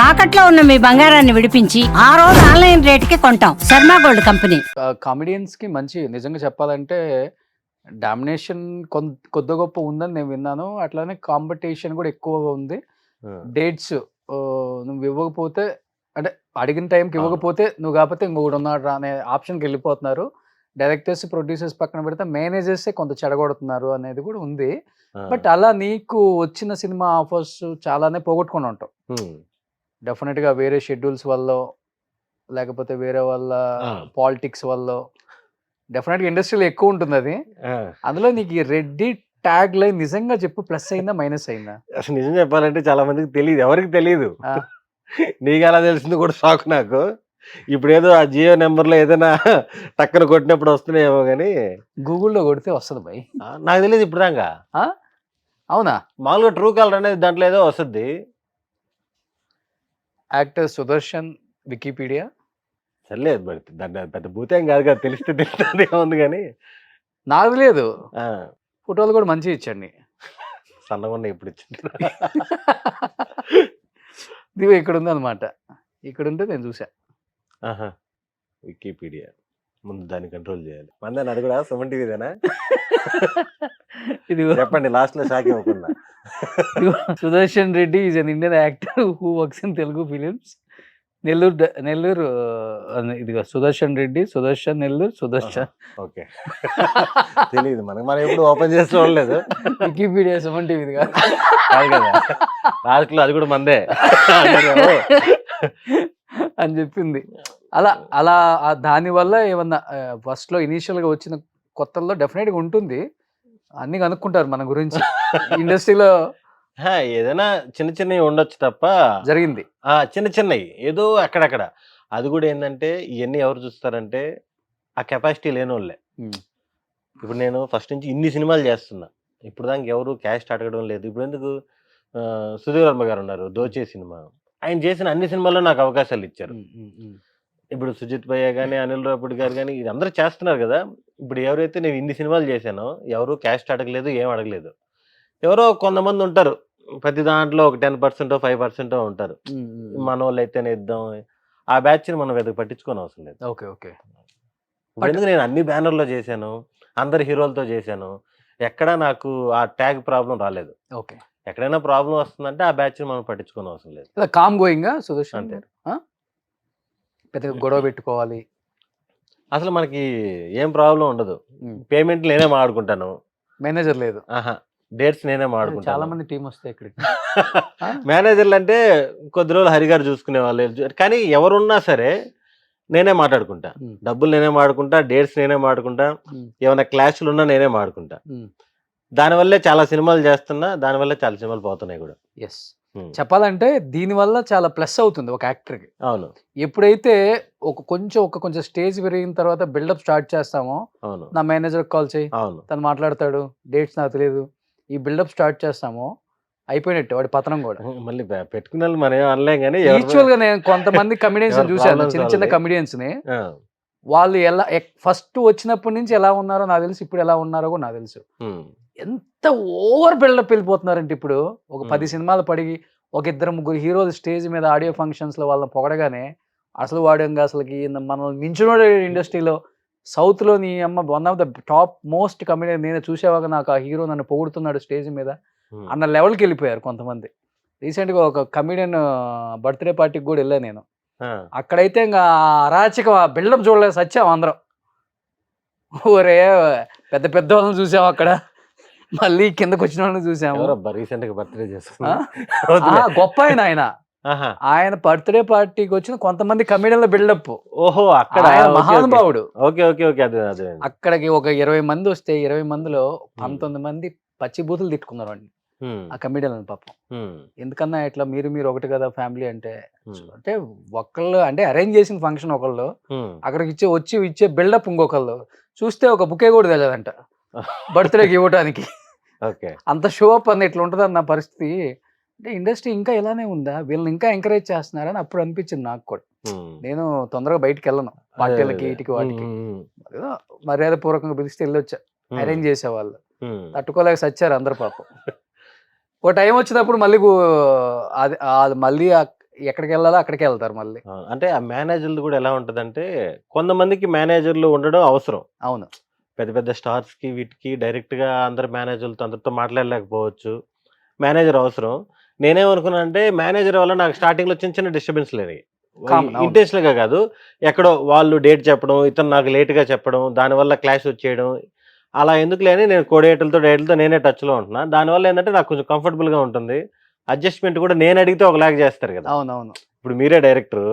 తాకట్లో ఉన్న మీ బంగారాన్ని విడిపించి ఆ రోజు ఆన్లైన్ రేటుకి కొంటాం. Sharma gold company. కామెడియన్స్ కి మంచి నిజంగా చెప్పాలంటే డామినేషన్ కొద్ది గొప్ప ఉందని నేను విన్నాను. అట్లానే కాంపిటీషన్ కూడా ఎక్కువగా ఉంది. డేట్స్ నువ్వు ఇవ్వకపోతే అంటే అడిగిన టైంకి ఇవ్వకపోతే నువ్వు కాకపోతే ఇంకొకటి ఉన్నాడు రా అనే ఆప్షన్కి వెళ్ళిపోతున్నారు. డైరెక్టర్స్, ప్రొడ్యూసర్స్ పక్కన పెడితే మేనేజర్సే కొంత చెడగొడుతున్నారు అనేది కూడా ఉంది. బట్ అలా నీకు వచ్చిన సినిమా ఆఫర్స్ చాలానే పోగొట్టుకుని ఉంటావు. డెఫినెట్గా వేరే షెడ్యూల్స్ వల్ల, లేకపోతే వేరే వాళ్ళ పాలిటిక్స్ వల్ల డెఫినెట్గా ఇండస్ట్రీలో ఎక్కువ ఉంటుంది అది. అందులో నీకు ఈ రెడ్డి ట్యాగ్ లైన్ నిజంగా చెప్పు, ప్లస్ అయిందా మైనస్ అయిందా? అసలు నిజం చెప్పాలంటే చాలా మందికి తెలియదు, ఎవరికి తెలియదు. నీకు ఎలా తెలిసింది కూడా షాక్ నాకు. ఇప్పుడు ఏదో ఆ జియో నెంబర్లో ఏదైనా టక్కన కొట్టినప్పుడు వస్తున్నాయేమో కానీ గూగుల్లో కొడితే వస్తుంది భయ్. నాకు తెలియదు ఇప్పుడు దాకా. అవునా? మామూలుగా ట్రూ కాలర్ అనేది దాంట్లో ఏదో వస్తుంది. యాక్టర్ సుదర్శన్ వికీపీడియా సర్లేదు, మరి దాంట్లో పెద్ద భూతేం కాదు కదా, తెలిస్తే తెలుస్తుంది ఏముంది కానీ. నాకు లేదు. ఫోటోలు కూడా మంచిగా ఇచ్చాడు నీ. సన్నగా ఉన్నాయి ఇప్పుడు ఇచ్చింది. ఇదిగో ఇక్కడ ఉంది అనమాట. ఇక్కడ ఉంటే నేను చూసా. వికీపీడియా ముందు దాన్ని కంట్రోల్ చేయాలి. మందని అది కూడా సుమన్ టీవీదేనా? ఇదిగో చెప్పండి, లాస్ట్ లో షాక్ ఇవ్వకుండా. Sudarshan Reddy is an Indian actor who works in Telugu films. Nellore ఇదిగో సుదర్శన్ రెడ్డి, సుదర్శన్ నెల్లూరు, సుదర్శన్. ఓకే, తెలియదు మనకి, మనం ఎప్పుడు ఓపెన్ చేసి చూడలేదు. వికీపీడియా సుమన్ టీవీ కాదు కదా, లాస్ట్ లో అది కూడా మందే అని చెప్పింది. అలా అలా దానివల్ల ఏమన్నా ఫస్ట్ లో ఇనీషియల్ గా వచ్చిన కొత్తల్లో డెఫినెట్ గా ఉంటుంది. అన్ని కనుక్కుంటారు మన గురించి ఇండస్ట్రీలో. ఏదైనా చిన్న చిన్నవి ఉండొచ్చు తప్ప జరిగింది చిన్న చిన్నవి ఏదో అక్కడక్కడ. అది కూడా ఏంటంటే ఇవన్నీ ఎవరు చూస్తారంటే ఆ కెపాసిటీ లేని వాళ్ళే. ఇప్పుడు నేను ఫస్ట్ నుంచి ఇన్ని సినిమాలు చేస్తున్నా, ఇప్పుడు దానికి ఎవరు క్యాస్ట్ అడగడం లేదు. ఇప్పుడు ఎందుకు సుధీర్ వర్మ గారు ఉన్నారు, దోచే సినిమా, ఆయన చేసిన అన్ని సినిమాల్లో నాకు అవకాశాలు ఇచ్చారు. ఇప్పుడు సుజిత్ భయ్య కానీ, అనిల్ రావుపూడి గారు కానీ, ఇది అందరూ చేస్తున్నారు కదా. ఇప్పుడు ఎవరైతే నేను ఇన్ని సినిమాలు చేశానో ఎవరు క్యాస్ట్ అడగలేదు, ఏం అడగలేదు. ఎవరో కొంతమంది ఉంటారు, ప్రతి దాంట్లో ఒక 10% 5% ఉంటారు. మన వాళ్ళు అయితేనే ఇద్దాం, ఆ బ్యాచ్ని మనం వెతకు పట్టించుకోని అవసరం లేదు. Okay okay. ఎందుకు నేను అన్ని బ్యానర్లో చేశాను, అందరు హీరోలతో చేశాను, ఎక్కడా నాకు ఆ ట్యాగ్ ప్రాబ్లం రాలేదు. ఓకే. ఎక్కడైనా ప్రాబ్లం వస్తుందంటే ఆ బ్యాచ్ని మనం పట్టించుకోని అవసరం లేదు. కామ్ గోయింగ్ సుదర్శన్ అంతే. పెద్దగా గొడవ పెట్టుకోవాలి అసలు మనకి ఏం ప్రాబ్లం ఉండదు. పేమెంట్ నేనే మాట్లాడుకుంటాను, మేనేజర్ లేదు. డేట్స్ నేనే మాట్లాడుకుంటాను. చాలా మంది టీం వస్తే ఇక్కడికి మేనేజర్లు అంటే కొద్ది రోజులు హరిగారు చూసుకునే వాళ్ళు, కానీ ఎవరున్నా సరే నేనే మాట్లాడుకుంటా. డబ్బులు నేనే మాట్లాడుకుంటా, డేట్స్ నేనే మాట్లాడుకుంటా, ఏమైనా క్లాష్లు ఉన్నా నేనే మాట్లాడుకుంటా. దానివల్లే చాలా సినిమాలు చేస్తున్నా, దానివల్లే చాలా సినిమాలు పోతున్నాయి కూడా. ఎస్, చెప్పాలంటే దీనివల్ల చాలా ప్లస్ అవుతుంది ఒక యాక్టర్కి. అవును. ఎప్పుడైతే కొంచెం స్టేజ్ పెరిగిన తర్వాత బిల్డప్ స్టార్ట్ చేస్తామో, అవును, నా మేనేజర్ కాల్ చేయి, అవును, తను మాట్లాడతాడు, డేట్స్ నాకు తెలియదు, ఈ బిల్డప్ స్టార్ట్ చేస్తామో అయిపోయినట్టు వాడి పతనం కూడా. మళ్ళీ పెట్టుకున్న వాళ్ళు మనం ఏం అనలేం కానీ యూజువల్ గా నేను కొంతమంది కమిడియన్స్ చూశాను, చిన్న కమిడియన్స్ ని. వాళ్ళు ఎలా ఫస్ట్ వచ్చినప్పటి నుంచి ఎలా ఉన్నారో నాకు తెలుసు, ఇప్పుడు ఎలా ఉన్నారో కూడా నాకు తెలుసు. ఎంత ఓవర్ బిల్డప్ వెళ్ళిపోతున్నారంటే ఇప్పుడు ఒక 10 సినిమాలు పడి ఒక 2-3 హీరోలు స్టేజ్ మీద ఆడియో ఫంక్షన్స్ లో వాళ్ళని పొగడగానే అసలు వాడంగా అసలుకి మనం మించినోడు ఇండస్ట్రీలో సౌత్ లో నీ అమ్మ one of the top most comedian, నేను చూసేవాక నాకు ఆ హీరో నన్ను పొగుడుతున్నాడు స్టేజ్ మీద అన్న లెవెల్కి వెళ్ళిపోయారు కొంతమంది. రీసెంట్ గా ఒక కమెడియన్ బర్త్డే పార్టీకి కూడా వెళ్ళాను నేను. అక్కడైతే ఇంకా అరాచక బిల్డప్ చూడలేదు, సచ్చాం అందరం. ఓరే పెద్ద పెద్ద వాళ్ళని చూసాం అక్కడ, మళ్ళీ కిందకు వచ్చిన వాళ్ళని చూసాము. గొప్ప ఆయన బర్త్డే పార్టీకి వచ్చిన కొంతమంది కమెడియన్ల బిల్డప్. ఓహో, అక్కడ మహానుభావుడు. Okay okay okay. అక్కడికి ఒక 20 మంది వస్తే 20 మందిలో 19 మంది పచ్చి బూతులు తిట్టుకున్నారు అండి ఆ కమెడియన్ పాపం. ఎందుకన్నా ఇట్లా మీరు ఒకటి కదా ఫ్యామిలీ అంటే ఒకళ్ళు అంటే అరేంజ్ చేసిన ఫంక్షన్ ఒకళ్ళు, అక్కడికి ఇచ్చే బిల్డప్ ఇంకొకళ్ళు. చూస్తే ఒక బుకే కూడా తెలియదంట బర్త్డేకి ఇవ్వడానికి. అంత షో అప్ అన్న ఇట్లా ఉంటుంది అన్న పరిస్థితి. అంటే ఇండస్ట్రీ ఇంకా ఇలానే ఉందా, వీళ్ళని ఇంకా ఎంకరేజ్ చేస్తున్నారని అప్పుడు అనిపించింది నాకు కూడా. నేను తొందరగా బయటికి వెళ్ళను పార్టీలకి ఇటుకి వాటికి, మర్యాద పూర్వకంగా పిలిస్తే వెళ్ళొచ్చా. అరేంజ్ చేసేవాళ్ళు తట్టుకోలేక సచ్చారు అందరు పాపం. ఒక టైం వచ్చినప్పుడు మళ్ళీ మళ్ళీ ఎక్కడికి వెళ్ళాలో అక్కడికి వెళ్తారు మళ్ళీ. అంటే ఆ మేనేజర్లు కూడా ఎలా ఉంటదంటే, కొంతమందికి మేనేజర్లు ఉండడం అవసరం. అవును. పెద్ద పెద్ద స్టార్స్‌కి వీటికి డైరెక్ట్‌గా అందరు మేనేజర్లతో అందరితో మాట్లాడలేకపోవచ్చు. మేనేజర్ అవసరం. నేనేమనుకున్నానంటే మేనేజర్ వల్ల నాకు స్టార్టింగ్‌లో చిన్న చిన్న డిస్టర్బెన్స్‌లయినాయి. కామన్. అవును. ఇంటెన్షనల్‌గా కాదు. ఎక్కడో వాళ్ళు డేట్ చెప్పడం, ఇతను నాకు లేట్‌గా చెప్పడం, దానివల్ల క్లాష్ వచ్చేయడం. అలా ఎందుకులే అని నేను కోఆర్డినేటర్లతో, డైరెక్టర్‌లతో నేనే టచ్‌లో ఉంటున్నా. దానివల్ల ఏందంటే నాకు కొంచెం కంఫర్టబుల్‌గా ఉంటుంది. అడ్జస్ట్‌మెంట్ కూడా నేను అడిగితే ఒకలాగా చేస్తారు కదా! అవునవును. ఇప్పుడు మీరే డైరెక్టరు.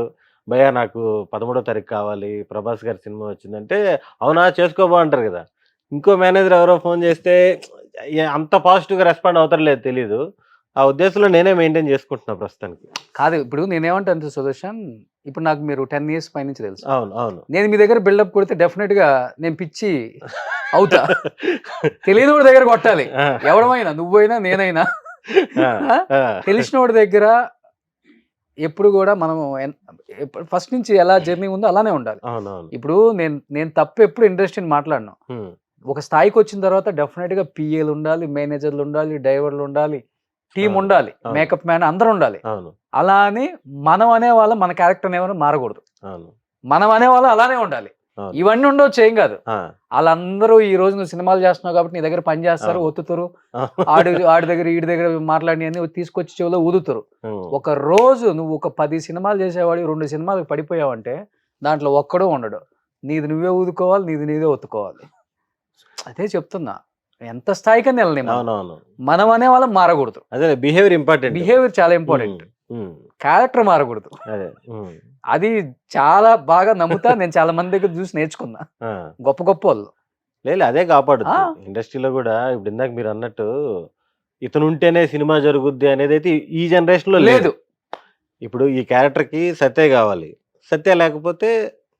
భయ్యా నాకు 13వ తారీఖు కావాలి. 'ప్రభాస్' గారి సినిమా వచ్చిందంటే, అవునా చేసుకోబా అంటారు కదా! ఇంకో మేనేజర్ ఎవరో ఫోన్ చేస్తే అంత పాజిటివ్‌గా రెస్పాండ్ అవుతారో లేదో తెలీదు. ఆ ఉద్దేశంలో నేనే మెయింటైన్ చేసుకుంటున్నా ప్రస్తుతానికి. కాదు ఇప్పుడు నేనేమంటాను సుదర్శన్, ఇప్పుడు నాకు మీరు 10 ఇయర్స్ పైనుంచి తెలుసు. అవును. అవును. నేను మీ దగ్గర బిల్డప్ కొడితే డెఫినెట్‌గా నేను పిచ్చి అవుతా. తెలియనోడి దగ్గర కొట్టాలి. ఆ! ఎవడమైనా నువ్వైనా, నేనైనా. ఆ! ఆ! ఆ! తెలిసినోడి దగ్గర ఎప్పుడు గూడా మనం ఫస్ట్ నుంచి ఎలా జర్నీ ఉందో అలానే ఉండాలి. అవునవును. ఇప్పుడు నేను తప్పు ఎప్పుడు ఇండస్ట్రీని మాట్లాడను. హ్మ్. ఒక స్థాయికొచ్చిన తర్వాత డెఫినెట్‌గా పీఏలుండాలి, మేనేజర్‌లుండాలి, డ్రైవర్లుండాలి, టీముండాలి, అవును. మేకప్ మ్యాన్ అందరుండాలి. అవును. అలా అని మనం అనేవాళ్ళం మన క్యారెక్టర్‌ని ఎవరు మారకూడదు. అవును. మనం అనేవాళ్ళం అలానే ఉండాలి. అవును. ఇవన్నీ ఉండొచ్చు ఏం గాదు. ఆ! ఆళ్ళందరూ ఈ రోజు నువ్వు సినిమాలు చేస్తున్నావు కాబట్టి నీ దగ్గర పని చేస్తారు, అవును. ఒత్తుతారు. ఆడి అవును. ఆడి దగ్గర, ఈడి దగ్గర మాట్లాడినయన్నీ తీసుకొచ్చి చెవిలో ఊదుతారు. హ్మ్. ఒక రోజు నువ్వు ఒక 10 సినిమాలు చేసేవాడివి 2 సినిమాలకు పడిపోయావంటే దాంట్లో ఒక్కడు ఉండడు. నీది నువ్వే ఊదుకోవాలి, నీది నీదే ఒత్తుకోవాలి. అదే చెప్తున్నా. ఎంత స్థాయికైనా ఎళ్ళని మనం. అవునవును. మనం అనేవాళ్ళం మారకూడదు. అదే బిహేవియర్ ఇంపార్టెంట్. బిహేవియర్ చాలా హ్మ్. ఇంపార్టెంట్. హ్మ్. క్యారెక్టర్ మారకూడదు. అదే. హ్మ్. అది చాలా బాగా నమ్ముతా. నేను చాలా మంది దగ్గర చూసి నేర్చుకున్నా. ఆ! గొప్ప గొప్పోళ్ళు. అదే ఆ! కాపాడుద్ది. ఇండస్ట్రీలో గూడా ఇప్పుడు ఇందాక మీరన్నట్టు ఇతనుంటేనే సినిమా జరుగుద్ది అనేదైతే ఈ జనరేషన్‌లో లేదు. లేదు. ఇప్పుడు ఈ క్యారెక్టర్‌కి సత్య గావాలి. సత్య లేకపోతే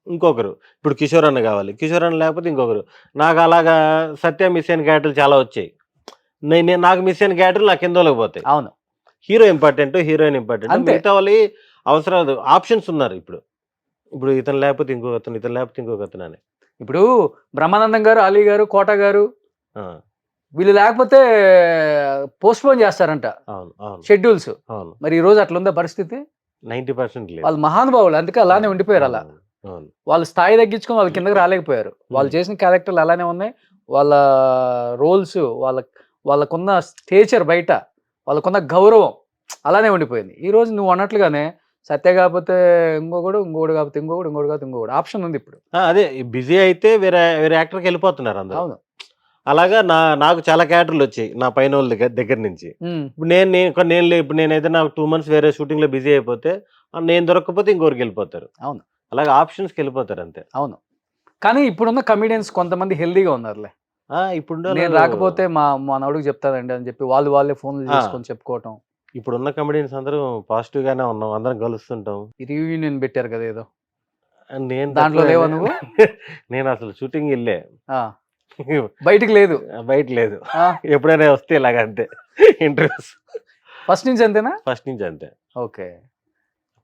ఇంకొకరు. ఇప్పుడు కిషోర్ అన్న గావాలి. కిషోర్ అన్న లేకపోతే ఇంకొకరు. నాకలాగా సత్య మిస్ అయిన క్యారెక్టర్‌లు చాలా వచ్చాయి. నాకు మిస్ అయిన క్యారెక్టర్‌లు నా కిందోళ్ళకి పోతాయి. అవును. Hero important, heroine important. అంతే. మిగతా వాళ్ళయి అవసరాలు ఆప్షన్స్ ఉన్నారు ఇప్పుడు. ఇప్పుడు ఇతను లేకపోతే ఇంకొకతను, ఇతను లేకపోతే ఇంకొకతనని. ఇప్పుడు బ్రహ్మానందం గారు, అలీ గారు, కోట గారు ఆ! వీళ్ళు లేకపోతే పోస్ట్‌పోన్ చేస్తారంట అవును. అవును. షెడ్యూల్స్. అవును. మరి ఈ రోజు అట్లుందా పరిస్థితి? 90% లేదు. వాళ్ళు మహానుభావులు. అందుకే అలానే అవును. ఉండిపోయారు అలా. అవునవును. అవును. వాళ్ళు స్థాయి తగ్గించుకొని వాళ్ళు కిందకి రాలేకపోయారు. వాళ్ళు హ్మ్. చేసిన క్యారెక్టర్‌లు అలానే ఉన్నాయి. వాళ్ళ రోల్స్ వాళ్ళకున్న స్టేచర్ బయట, వాళ్ళకున్న గౌరవం అలానే ఉండిపోయింది. ఈరోజు నువ్వు అన్నట్లుగానే సత్య కాకపోతే ఇంకొకడు, ఇంకొకడు కాకపోతే ఇంకొకడు, ఇంకొకడు కాకపోతే ఇంకొకడు ఆప్షన్ ఉంది ఇప్పుడు. అదే బిజీ అయితే వేరే వేరే యాక్టర్‌కెళ్ళిపోతున్నారు అందరూ. అవును. అలాగా నాకు చాలా క్యారెక్టర్‌లొచ్చాయి. నా పైనోళ్ళ దగ్గర నుంచి. హ్మ్. ఇప్పుడు నేను నేను కొన్ని నేను ఇప్పుడు నేనేదైనా 2 మంత్స్ వేరే షూటింగ్‌లో బిజీ అయిపోతే నేను దొరక్కపోతే ఇంకొకరికెళ్ళిపోతారు. అవును. అలాగే ఆప్షన్స్‌కెళ్ళిపోతారు అంతే. అవును. కానీ ఇప్పుడున్న కమెడియన్స్ కొంతమంది హెల్తీగా ఉన్నారులే. నేను ఇప్పుడున్నోళ్ళు రాకపోతే మనోడికి చెప్తానండి అని చెప్పి వాళ్ళే ఫోన్‌లు ఆ! చేసుకొని చెప్పుకోవటం. ఇప్పుడున్న కమెడియన్స్ అందరూ పాజిటివ్‌గానే ఉన్నాం. అందరం కలుస్తుంటాం. ఈ రీయూనియన్ పెట్టారు కదా ఏదో. నేను దాంట్లో లేవా తక్కువేనే. నువ్వు? నేనసలు షూటింగ్ ఆ! బయటికి లేదు. బయట లేదు. ఆ! ఎప్పుడైనా వస్తే ఇలాగ అంతే ఇంటర్వ్యూస్. ఫస్ట్ నుంచి అంతేనా? ఫస్ట్ నుంచి అంతే. ఓకే.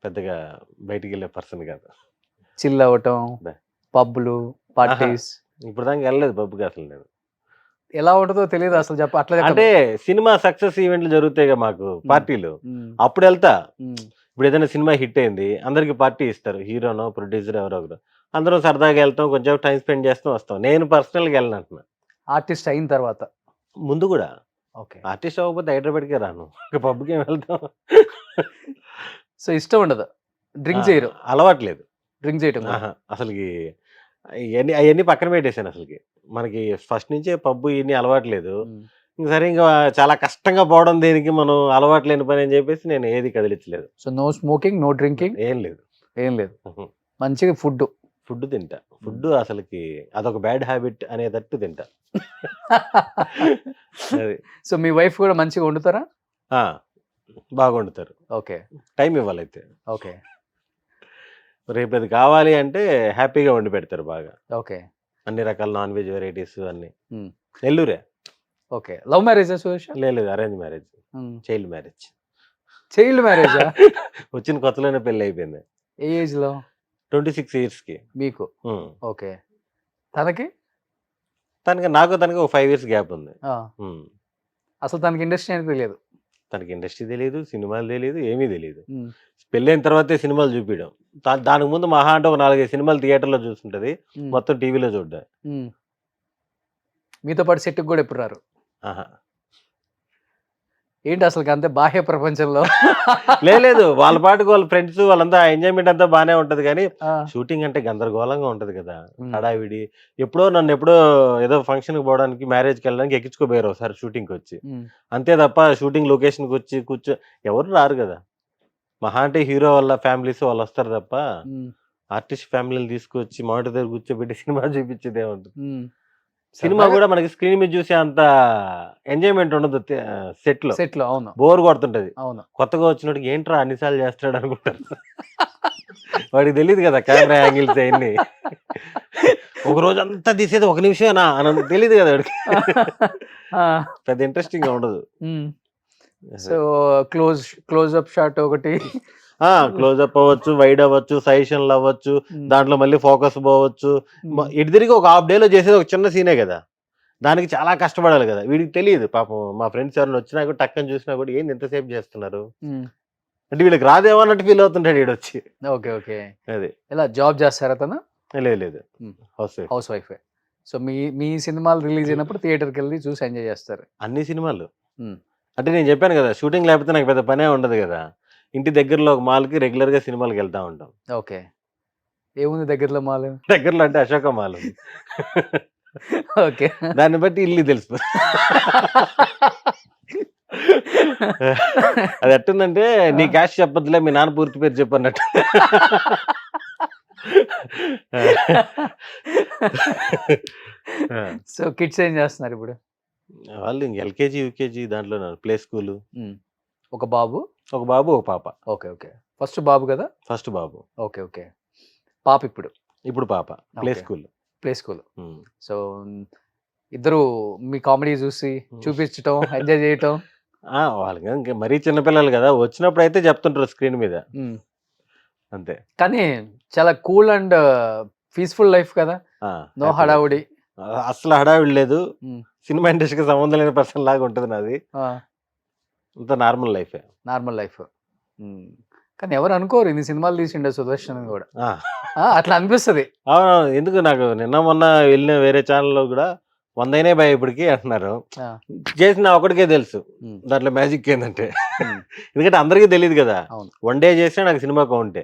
పెద్దగా బయటికెళ్ళే పర్సన్ కాదు. చిల్ అవ్వటం, బా పబ్బులు, ఆహా! పార్టీస్ ఇప్పటిదాకా ఎళ్ళలేదు పబ్‌కి అసలు నేను. ఎలా ఉంటదో తెలీదు అసలు అట్లా అంటే చెప్పను. సినిమా సక్సెస్ ఈవెంట్‌లు జరుగుతాయిగా మాకు హ్మ్. పార్టీలు. హ్మ్. అప్పుడెళ్తా. హ్మ్. ఇప్పుడు ఏదైనా సినిమా హిట్ అయింది. అందరికి పార్టీ ఇస్తారు. హీరోనో, ప్రొడ్యూసర్ ఎవరో ఒకరు. అందరం సరదాగా ఎళ్తాం. కొంచెం టైమ్ స్పెండ్ చేస్తాం, వస్తాం. నేను పర్సనల్‌గా ఎళ్ళనంటున్నా. ఆర్టిస్ట్ అయిన తర్వాత. ముందు గూడా. ఓకే. ఆర్టిస్ట్ అవ్వకపోతే హైదరాబాద్‌కే రాను. ఇక పబ్‌కేం వెళ్తాం. సో, ఇష్టం ఉండదు. ఆ! డ్రింక్ చేయరు. అలవాటు లేదు. డ్రింక్ చేయటం కూడా. ఆహా! అసలకి అయన్నీ పక్కన పెట్టేసానసలకి. మనకి ఫస్ట్ నుంచే పబ్బు ఇయన్నీ అలవాటు లేదు. హ్మ్. ఇంక సరే ఇంక చాలా కష్టంగా పోవడం దేనికి మనం అలవాటు లేని పని అని చెప్పేసి నేను ఏది కదిలిచ్చలేదు. So, no smoking, no drinking ఏం లేదు. ఏం లేదు. హుహు. మంచిగా ఫుడ్డు. ఫుడ్ తింటా. హ్మ్. ఫుడ్డు అసలకి అదొక బ్యాడ్ హాబిట్ అనేటట్టు తింటా. అది. సో, మీ వైఫ్ కూడా మంచిగా వండుతారా? ఆ! బాగా వండుతారు. ఓకే. టైమ్ ఇవ్వాలయితే. ఓకే. రేపది కావాలి అంటే హ్యాపీగా వండి పెడతారు బాగా. ఓకే. అన్ని రకాల నాన్ వెజ్ వెరైటీస్ అన్నీ. హ్మ్. నెల్లూరే. ఓకే. లవ్ మ్యారేజా సురేష్? లేదు అరేంజ్ మ్యారేజ్. హ్మ్. Child marriage. చైల్డ్ మ్యారేజా? వచ్చిన కొత్తలోనే పెళ్లయిపోయింది. ఏ ఏజ్‌లో? 26 ఇయర్స్‌కి. మీకు. హ్మ్. ఓకే. తనకి? తనకి ఒక 5 ఇయర్స్ గ్యాప్ ఉంది. ఆ! హ్మ్. అసలు తనకి ఇండస్ట్రీ అనేది తెలియదు. తనకి ఇండస్ట్రీ తెలియదు, సినిమాలు తెలియదు, ఏమీ తెలియదు. ఉమ్, పెళ్ళైన తర్వాతే సినిమాలు చూపించడం. దానికి ముందు మహా అంటే ఒక 4-5 సినిమాలు థియేటర్లో చూస్తుంటది, ఉమ్, మొత్తం టీవీలో చూడ్డా. ఉమ్. మీతో పాటు సెట్కి కూడా ఎప్పుడు రారు? ఆహా. ఏంటి అసలు అంతే బాహ్య ప్రపంచంలో? లేదు వాళ్ళ పాటుకు వాళ్ళ ఫ్రెండ్స్ వాళ్ళంతా ఎంజాయ్మెంట్ అంతా బాగానే ఉంటది, కానీ ఆ, షూటింగ్ అంటే గందరగోళంగా ఉంటది కదా, ఉమ్, హడావిడి. నన్ను ఎప్పుడో ఏదో ఫంక్షన్కి పోవడానికి, మ్యారేజ్కి వెళ్ళడానికి ఎక్కించుకోపోయారు ఒకసారి షూటింగ్కి వచ్చి. ఉమ్, అంతే తప్ప షూటింగ్ లొకేషన్కి వచ్చి ఎవరు రారు కదా. మహా అంటే హీరో వాళ్ళ ఫ్యామిలీస్ వాళ్ళు వస్తారు తప్ప ఉమ్, ఆర్టిస్ట్ ఫ్యామిలీని తీసుకొచ్చి మానిటర్ దగ్గర కూర్చోబెట్టి సినిమా చూపించేదే ఉంటుంది. ఉమ్. సినిమా సరదాగా కూడా మనకి స్క్రీన్ మీద చూసే అంత ఎంజాయ్మెంట్ ఉండదు సెట్ లో. సెట్లో అవును, బోర్ కొడుతుంటది. అవును. కొత్తగా వచ్చినోడికి ఏంట్రా అన్నిసార్లు చేస్తాడు అనుకుంటారు. వాడికి తెలియదు కదా కెమెరా యాంగిల్స్ అవన్నీ. ఒక రోజు అంతా తీసేది 1 నిమిషమేనా అని తెలియదు కదా వాడికి. ఆ, పెద్ద ఇంట్రెస్టింగ్ గా ఉండదు. ఉమ్. సో క్లోజ్అప్ షాట్ ఒకటి. క్లోజ్అప్ అవ్వచ్చు, వైడ్ అవ్వచ్చు, సజెషన్లు అవ్వచ్చు, ఉమ్, దాంట్లో మళ్ళీ ఫోకస్ పోవచ్చు. ఉమ్, ఇటు తిరిగి ఒక హాఫ్ డేలో చేసేది ఒక చిన్న సీనే కదా, దానికి చాలా కష్టపడాలి కదా. వీడికి తెలియదు పాపం. మా ఫ్రెండ్స్ ఎవరైనా వచ్చినా కూడా టక్కని చూసినా కూడా ఏంది ఎంతసేపు చేస్తున్నారు ఉమ్. అంటే వీళ్ళకి రాదేమో అన్నట్టు ఫీల్ అవుతుంటాడు వీడొచ్చి. Okay, okay. అది ఎలా జాబ్ చేస్తారా తను? లేదు ఉమ్. House wife. హౌస్ వైఫే. సో మీ మీ సినిమాలు రిలీజ్ అయినప్పుడు థియేటర్కి వెళ్ళి చూసి ఎంజాయ్ చేస్తారు. అన్ని సినిమాలు. ఉమ్. అంటే నేను చెప్పాను కదా, షూటింగ్ లేకపోతే నాకు పెద్ద పనే ఉండదు కదా. ఇంటి దగ్గరలో ఒక మాల్కి రెగ్యులర్ గా సినిమాలకి వెళ్తా ఉంటాం. ఓకే. ఏముంది దగ్గరలో మాల్? దగ్గరలో అంటే అశోక మాల్ ఉంది. ఓకే. దాన్ని బట్టి ఇల్లు తెలుసు. అది ఎట్టుందంటే నీ క్యాష్ చెప్పొద్దులే, మీ నాన్న పూర్తి పేరు చెప్పు అన్నట్టు. సో కిడ్స్ ఏం చేస్తున్నారు ఇప్పుడు? వాళ్ళు ఇంక ఎల్కేజీ యూకేజీ దాంట్లో ప్లే స్కూల్. ఉమ్. ఒక బాబు, ఒక బాబు ఒక పాప. Okay, okay. ఫస్ట్ బాబు కదా? ఫస్ట్ బాబు, ఓకే, ఓకే. పాప ఇప్పుడు ఇప్పుడు పాప play Okay. School. Play school. So ఇద్దరు మీ కామెడీ చూసి చూపించటం, ఎంజాయ్ చేయటం. వాళ్ళకి ఇంకా మరీ చిన్నపిల్లలు కదా, వచ్చినప్పుడు అయితే చెప్తుంటారు స్క్రీన్ మీద ఉమ్. అంతే. కానీ చాలా కూల్ అండ్ పీస్ఫుల్ లైఫ్ కదా, నో happy. హడావుడి. అసలు హడావిడి లేదు. ఉమ్. సినిమా ఇండస్ట్రీకి సంబంధం లేని పర్సన్ లాగా ఉంటుంది నాది. అంత నార్మల్ లైఫే. Normal life. కానీ ఎవరు అనుకోరు ఇన్ని సినిమాలు తీసిండే సుదర్శన్ అని కూడా. అట్లా అనిపిస్తుంది. అవును. ఎందుకు నాకు నిన్న మొన్న వెళ్ళిన వేరే ఛానల్లో కూడా 100 అయినాయి భయ ఇప్పటికి అంటున్నారు. ఆ. చేసిన ఒకటికే తెలుసు ఉమ్. దాంట్లో మ్యాజిక్ ఏంటంటే. ఉమ్. ఎందుకంటే అందరికీ తెలియదు కదా. అవును. 1 డే చేసినా నాకు సినిమా కౌంటే,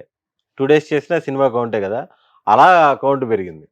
2 డేస్ చేసినా సినిమా కౌంటే కదా, అలా కౌంట్ పెరిగింది.